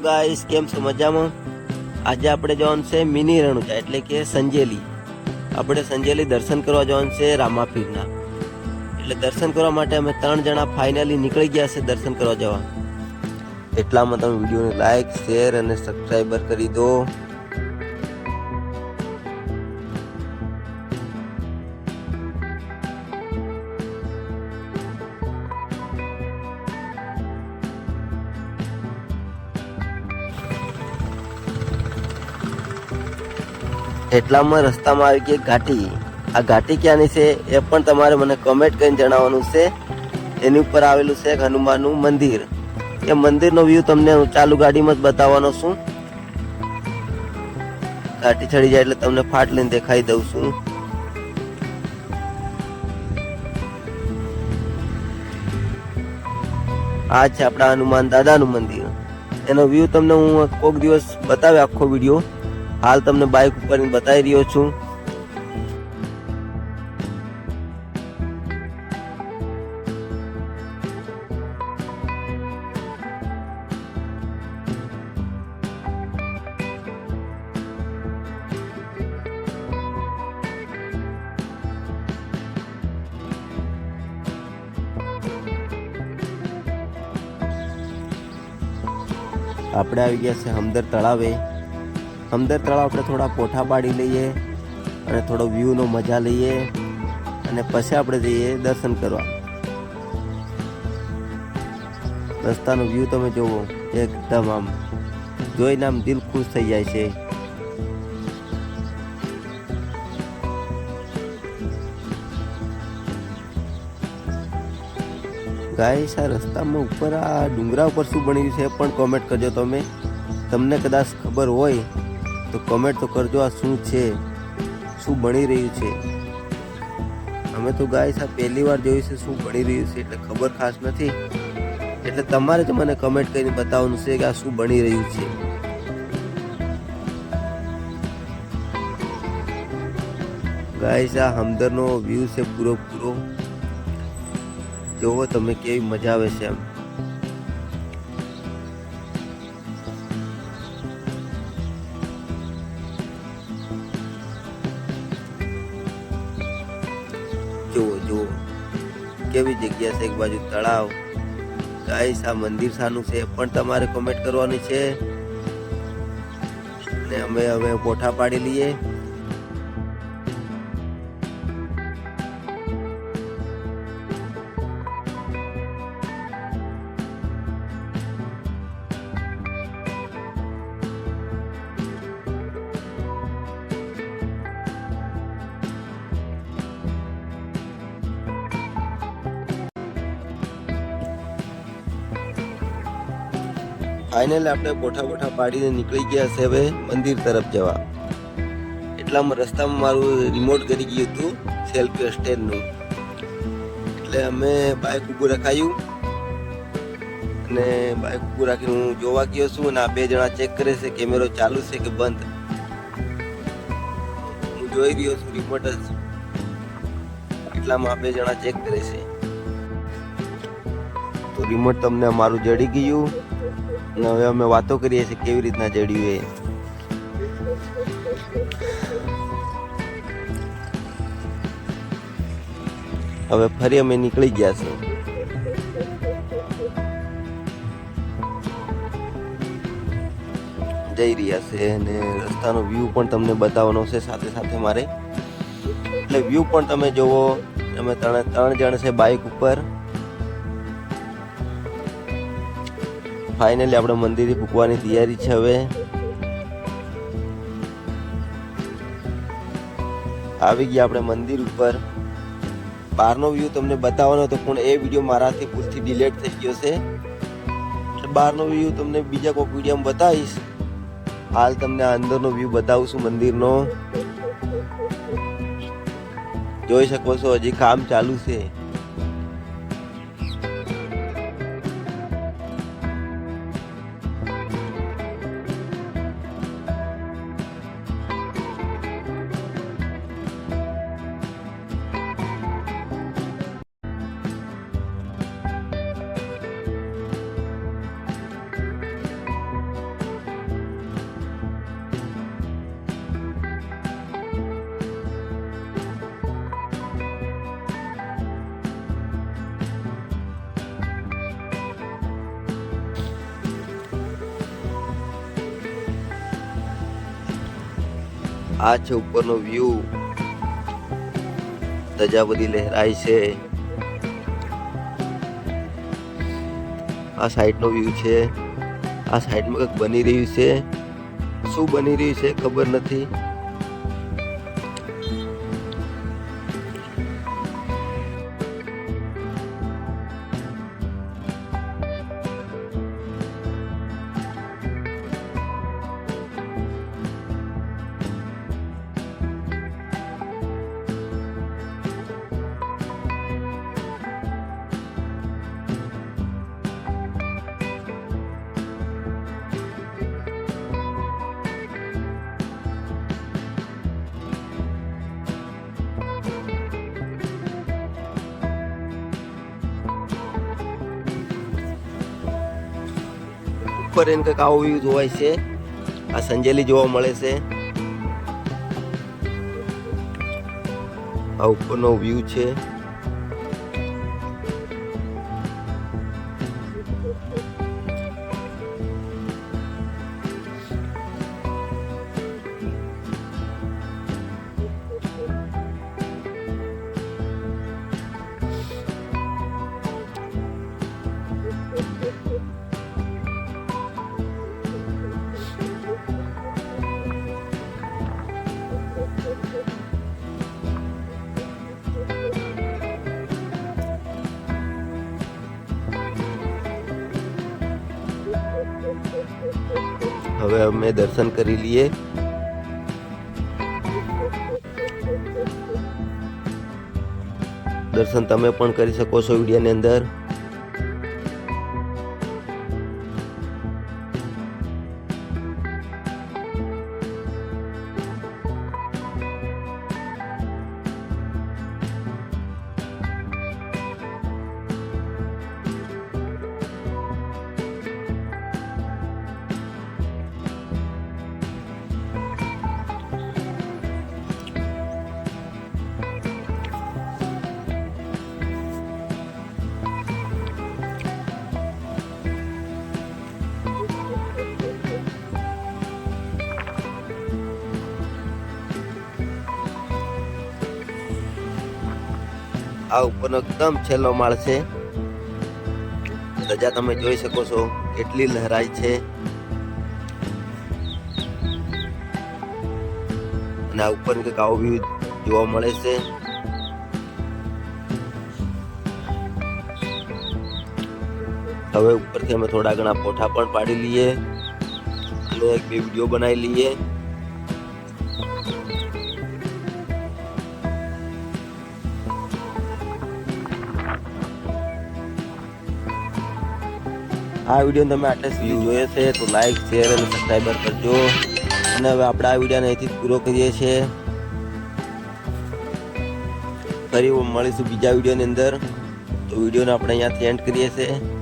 Guys, કેમ છો? મજામાં? આજે આપણે જવાનું છે મિની રણુજા એટલે કે સંજેલી. આપણે સંજેલી દર્શન કરવા જવાનું છે રામાપીરના. એટલે દર્શન કરવા માટે અમે 3 જણા ફાઇનલી નીકળી ગયા છે દર્શન કરવા જવા. એટલામાં તમે વિડીયોને લાઈક, શેર અને સબસ્ક્રાઈબર કરી દો. એટલામાં રસ્તામાં આવી ગઈ ઘાટી. આ ઘાટી ક્યાંની છે એ પણ તમારે મને કમેન્ટ કરીને જણાવવાનું છે. એની ઉપર આવેલું છે હનુમાનનું મંદિર. એ મંદિરનો વ્યૂ તમને હું ચાલુ ગાડીમાં જ બતાવવાનો છું. ઘાટી ચડી જાય એટલે તમને ફાટ લઈને દેખાઈ દઉં છું. આ છે આપણા હનુમાન દાદાનું મંદિર. એનો વ્યૂ તમને હું કોઈક દિવસ બતાવે આખો વિડીયો. હાલ તમને બાઇક ઉપર બતાવી રહ્યો છું. આપણે આવી ગયા છે હમદર તળાવે. હમદર તળાવ આપણે થોડા પોઠા પાડી લઈએ અને થોડો વ્યૂનો મજા લઈએ અને પછી આપણે જઈએ દર્શન કરવા. રસ્તાનો વ્યૂ તમે જોવો, એકદમ આમ જોઈને આમ દિલ ખુશ થઈ જાય છે. ગાઈસ, આ રસ્તામાં ઉપર આ ડુંગરા ઉપર શું બન્યું છે પણ કોમેન્ટ કરજો. તમને કદાચ ખબર હોય તો કમેન્ટ તો કરજો. આ શું છે, શું બની રહ્યું છે? અમે તો ગાઈસ આ પહેલી વાર જોયું છે શું બની રહ્યું છે, એટલે ખબર ખાસ નથી. એટલે તમારે જ મને કમેન્ટ કરીને બતાવવાનું છે કે આ શું બની રહ્યું છે. ગાઈસ, આ હમદરનો વ્યૂ છે પૂરો. જોવો તમે કેવી મજા આવે છે. એમ જુઓ કેવી જગ્યા છે. એક બાજુ તળાવ. ગાઈસ, આ મંદિર શાનું છે પણ તમારે કમેન્ટ કરવાની છે. અને અમે હવે પોઠા પાડી લઈએ. ફાઇનલી આપણે પોઠા પાડીને નીકળી ગયા છે હવે મંદિર તરફ જવા. એટલામાં રસ્તામાં મારું રિમોટ કરી ગયું હતું સેલ્ફી સ્ટેન્ડનું. એટલે અમે બાઇક ઊભું રખાયું અને બાઇક ઊભું રાખીને હું જોવા ગયો છું અને આ 2 જણા ચેક કરે છે કેમેરો ચાલુ છે કે બંધ. હું જોઈ રહ્યો છું રિમોટ જ. એટલામાં આ 2 જણા ચેક કરે છે. તો રિમોટ તમને અમારું જડી ગયું. હવે અમે વાતો કરીએ છીએ કેવી રીતના જડ્યું એ. હવે ફરી અમે નીકળી ગયા છે. જઈ રહ્યા છે અને રસ્તાનો વ્યૂ પણ તમને બતાવવાનો છે સાથે મારે. એટલે વ્યૂ પણ તમે જોવો. અમે 3 જણ છે બાઇક ઉપર. ફાઇનલી આપણે મંદિરે પૂકવાની તૈયારી છે. હવે આવી ગયા આપણે મંદિર ઉપર. બહારનો વ્યૂ તમને બતાવવાનો હતો પણ એ વિડીયો મારાથી ભૂલથી ડિલીટ થઈ ગયો છે. એટલે બહારનો વ્યૂ તમને બીજા કોઈક વિડીયોમાં બતાવીશ. હાલ તમને અંદરનો વ્યૂ બતાવું છું મંદિરનો. જોઈ શકો છો હજી કામ ચાલુ છે. આ છે ઉપરનો વ્યૂ. ધજા બધી લહેરાય છે. આ સાઈડનો વ્યૂ છે. આ સાઈડમાં કંઈક બની રહ્યું છે. શું બની રહ્યું છે ખબર નથી. ઉપર એને કંઈક આવો વ્યૂ જોવાય છે. આ સંજેલી જોવા મળે છે. આ ઉપરનો વ્યૂ છે. હવે અમે દર્શન કરી લઈએ. દર્શન તમે પણ કરી શકો છો વિડીયોની અંદર. આ ઉપરનો એકદમ છેલ્લો માળ છે. ધજા તમે જોઈ શકો છો કેટલી લહેરાય છે. અને આ ઉપર કંઈક આવો વ્યૂ જોવા મળે છે. હવે ઉપરથી અમે થોડા ઘણા ફોટા પણ પાડી લઈએ અને એક બે વિડીયો બનાવી લઈએ. આ વિડીયો તમે આટલે સુધી જોયો છે તો લાઈક શેર અને સબસ્ક્રાઈબર કરજો. અને હવે આપણે આ વિડીયોને અહીંથી પૂરો કરીએ છીએ. ફરી મળીશું બીજા વિડીયોની અંદર. તો વિડીયોને આપણે અહીંયાથી એન્ડ કરીએ છીએ.